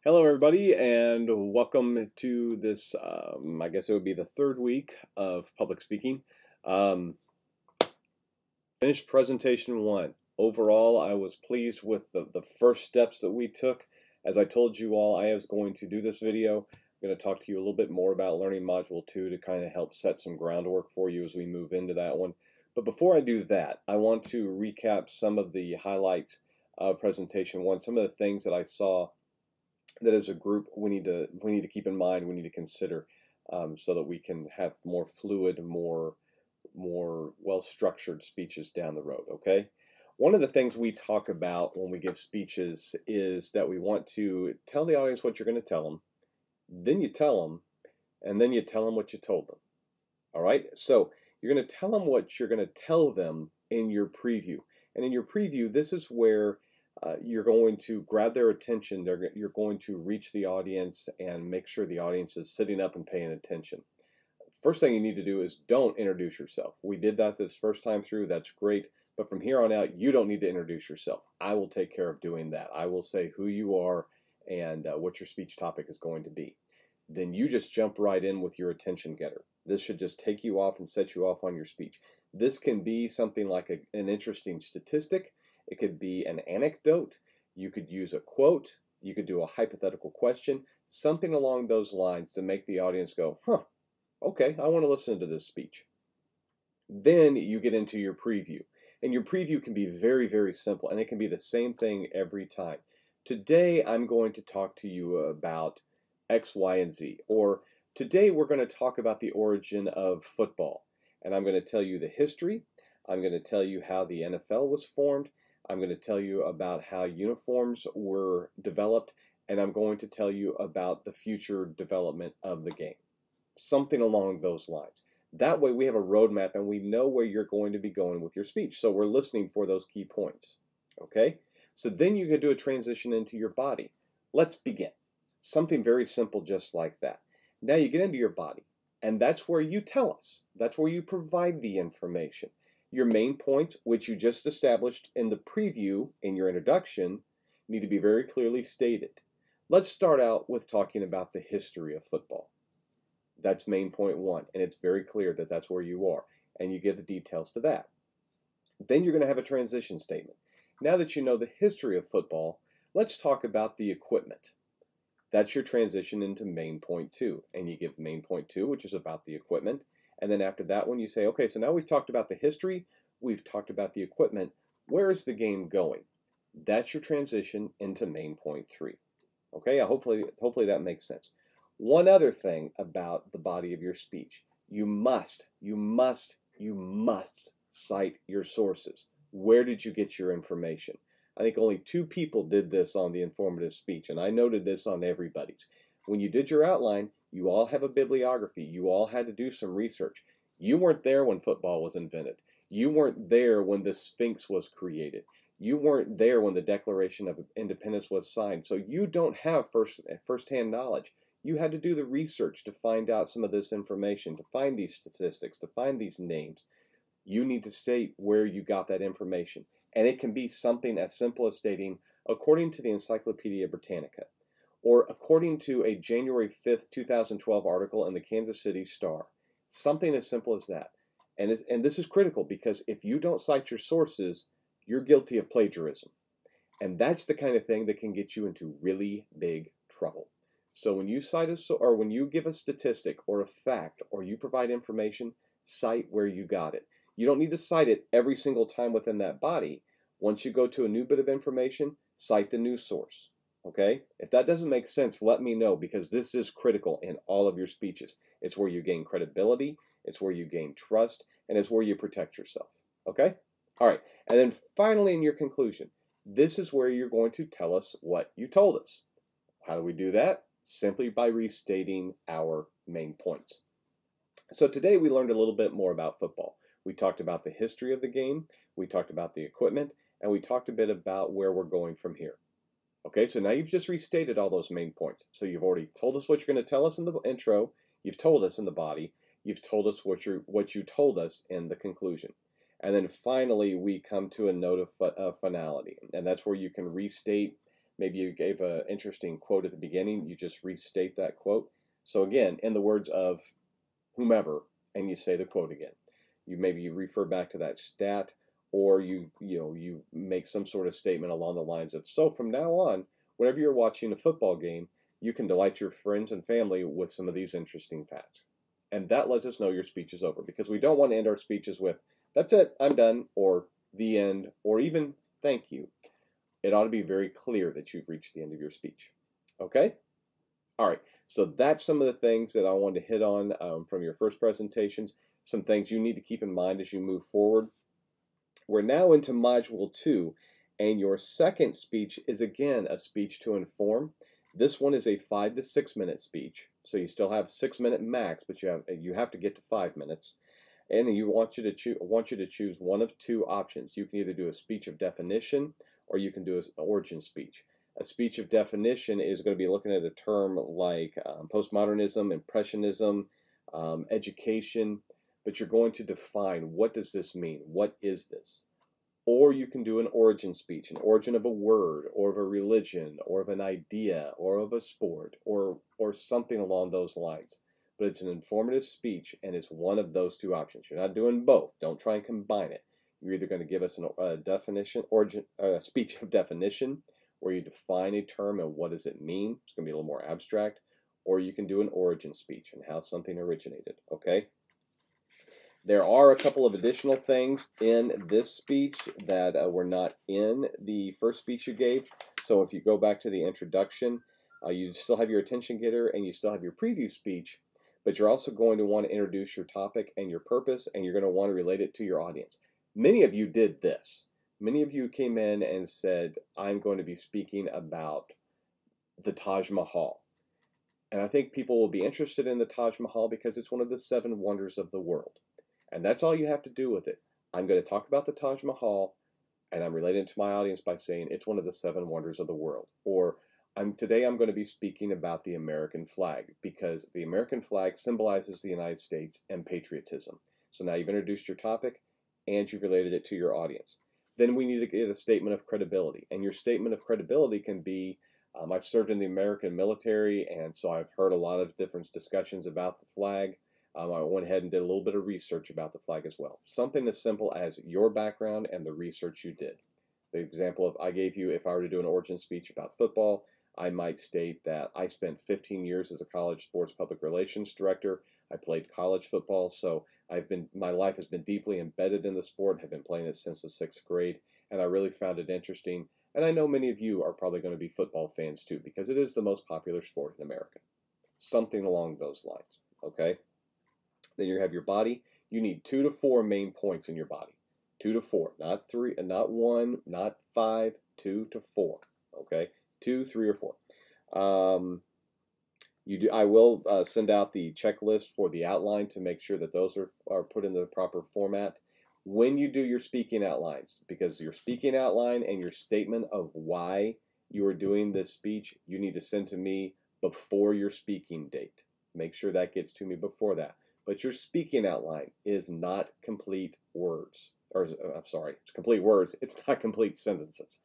Hello, everybody, and welcome to this. I guess it would be the third week of public speaking. Um, Finished presentation one. Overall, I was pleased with the first steps that we took. As I told you all, I was going to do this video. I'm going to talk to you a little bit more about learning Module 2 to kind of help set some groundwork for you as we move into that one. But before I do that, I want to recap some of the highlights of presentation one, some of the things that I saw that as a group we need to keep in mind, we need to consider, so that we can have more fluid, more well-structured speeches down the road. Okay, one of the things we talk about when we give speeches is that we want to tell the audience what you're going to tell them, then you tell them, and then you tell them what you told them. All right, so you're going to tell them what you're going to tell them in your preview, and in your preview, this is where you're going to grab their attention. You're going to reach the audience and make sure the audience is sitting up and paying attention. First thing you need to do is don't introduce yourself. We did that this first time through. That's great. But from here on out, you don't need to introduce yourself. I will take care of doing that. I will say who you are and what your speech topic is going to be. Then you just jump right in with your attention getter. This should just take you off and set you off on your speech. This can be something like an interesting statistic. It could be an anecdote. You could use a quote. You could do a hypothetical question, something along those lines to make the audience go, huh, okay, I want to listen to this speech. Then you get into your preview. And your preview can be very, very simple, and it can be the same thing every time. Today, I'm going to talk to you about X, Y, and Z. Or today, we're going to talk about the origin of football. And I'm going to tell you the history. I'm going to tell you how the NFL was formed. I'm going to tell you about how uniforms were developed. And I'm going to tell you about the future development of the game. Something along those lines. That way we have a roadmap and we know where you're going to be going with your speech. So we're listening for those key points. Okay? So then you can do a transition into your body. Let's begin. Something very simple just like that. Now you get into your body, and that's where you tell us. That's where you provide the information. Your main points, which you just established in the preview in your introduction, need to be very clearly stated. Let's start out with talking about the history of football. That's main point one, and it's very clear that that's where you are, and you give the details to that. Then you're going to have a transition statement. Now that you know the history of football, let's talk about the equipment. That's your transition into main point two, and you give main point two, which is about the equipment, and then after that one you say, okay, so now we've talked about the history, we've talked about the equipment, where is the game going? That's your transition into main point three. Okay, hopefully that makes sense. One other thing about the body of your speech, you must cite your sources. Where did you get your information? I think only 2 people did this on the informative speech, and I noted this on everybody's. When you did your outline, you all have a bibliography. You all had to do some research. You weren't there when football was invented. You weren't there when the Sphinx was created. You weren't there when the Declaration of Independence was signed. So you don't have first-hand knowledge. You had to do the research to find out some of this information, to find these statistics, to find these names. You need to state where you got that information. And it can be something as simple as stating, according to the Encyclopedia Britannica, or according to a January 5th, 2012 article in the Kansas City Star. Something as simple as that. And this is critical because if you don't cite your sources, you're guilty of plagiarism. And that's the kind of thing that can get you into really big trouble. So when you when you give a statistic or a fact or you provide information, cite where you got it. You don't need to cite it every single time within that body. Once you go to a new bit of information, cite the news source. Okay? If that doesn't make sense, let me know because this is critical in all of your speeches. It's where you gain credibility, it's where you gain trust, and it's where you protect yourself. Okay? All right. And then finally in your conclusion, this is where you're going to tell us what you told us. How do we do that? Simply by restating our main points. So today we learned a little bit more about football. We talked about the history of the game, we talked about the equipment, and we talked a bit about where we're going from here. Okay, so now you've just restated all those main points. So you've already told us what you're going to tell us in the intro, you've told us in the body, you've told us what you told us in the conclusion. And then finally we come to a note of finality, and that's where you can restate Maybe you gave an interesting quote at the beginning, you just restate that quote. So again, in the words of whomever, and you say the quote again. You refer back to that stat, or you make some sort of statement along the lines of, so from now on, whenever you're watching a football game, you can delight your friends and family with some of these interesting facts. And that lets us know your speech is over, because we don't want to end our speeches with, that's it, I'm done, or the end, or even thank you. It ought to be very clear that you've reached the end of your speech. Okay? All right. So that's some of the things that I wanted to hit on from your first presentations, some things you need to keep in mind as you move forward. We're now into Module 2, and your second speech is, again, a speech to inform. This one is a 5 to 6 minute speech, so you still have 6 minute max, but you have to get to 5 minutes. And I want you to choose one of two options. You can either do a speech of definition, or you can do an origin speech. A speech of definition is going to be looking at a term like postmodernism, impressionism, education, but you're going to define, what does this mean? What is this? Or you can do an origin speech, an origin of a word, or of a religion, or of an idea, or of a sport, or something along those lines. But it's an informative speech, and it's one of those two options. You're not doing both. Don't try and combine it. You're either going to give us a speech of definition, where you define a term and what does it mean. It's going to be a little more abstract. Or you can do an origin speech and how something originated. Okay? There are a couple of additional things in this speech that were not in the first speech you gave. So if you go back to the introduction, you still have your attention getter and you still have your preview speech, but you're also going to want to introduce your topic and your purpose, and you're going to want to relate it to your audience. Many of you did this. Many of you came in and said, I'm going to be speaking about the Taj Mahal. And I think people will be interested in the Taj Mahal because it's one of the 7 wonders of the world. And that's all you have to do with it. I'm going to talk about the Taj Mahal, and I'm relating to my audience by saying it's one of the 7 wonders of the world. Or today I'm going to be speaking about the American flag, because the American flag symbolizes the United States and patriotism. So now you've introduced your topic and you've related it to your audience. Then we need to get a statement of credibility. And your statement of credibility can be, I've served in the American military, and so I've heard a lot of different discussions about the flag. I went ahead and did a little bit of research about the flag as well. Something as simple as your background and the research you did. The example I gave you, if I were to do an origin speech about football, I might state that I spent 15 years as a college sports public relations director. I played college football, so my life has been deeply embedded in the sport, have been playing it since the 6th grade, and I really found it interesting. And I know many of you are probably going to be football fans too, because it is the most popular sport in America. Something along those lines, okay? Then you have your body. You need 2 to 4 main points in your body. 2 to 4, not 3, not 1, not 5, 2 to 4, okay? 2, 3, or 4. I will send out the checklist for the outline to make sure that those are put in the proper format when you do your speaking outlines, because your speaking outline and your statement of why you are doing this speech, you need to send to me before your speaking date. Make sure that gets to me before that. But your speaking outline is not complete words. I'm sorry, it's complete words. It's not complete sentences.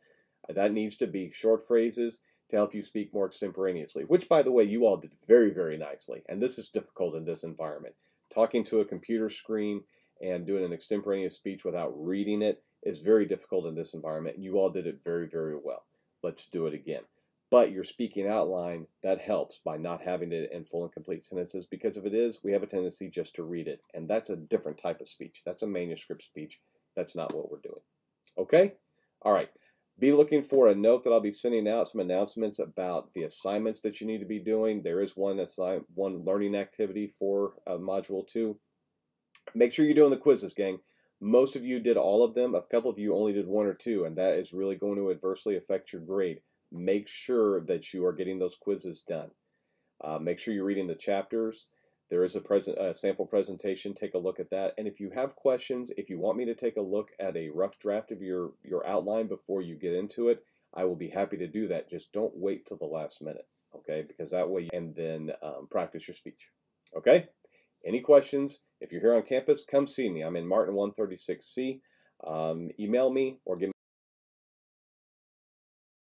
That needs to be short phrases to help you speak more extemporaneously, which, by the way, you all did very, very nicely. And this is difficult in this environment. Talking to a computer screen and doing an extemporaneous speech without reading it is very difficult in this environment. You all did it very, very well. Let's do it again. But your speaking outline, that helps by not having it in full and complete sentences, because if it is, we have a tendency just to read it. And that's a different type of speech. That's a manuscript speech. That's not what we're doing. Okay? All right. Be looking for a note that I'll be sending out, some announcements about the assignments that you need to be doing. There is one learning activity for Module 2. Make sure you're doing the quizzes, gang. Most of you did all of them. A couple of you only did 1 or 2, and that is really going to adversely affect your grade. Make sure that you are getting those quizzes done. Make sure you're reading the chapters. There is a sample presentation. Take a look at that. And if you have questions, if you want me to take a look at a rough draft of your outline before you get into it, I will be happy to do that. Just don't wait till the last minute, okay? Because that way, and then practice your speech, okay? Any questions? If you're here on campus, come see me. I'm in Martin 136C. Email me or give me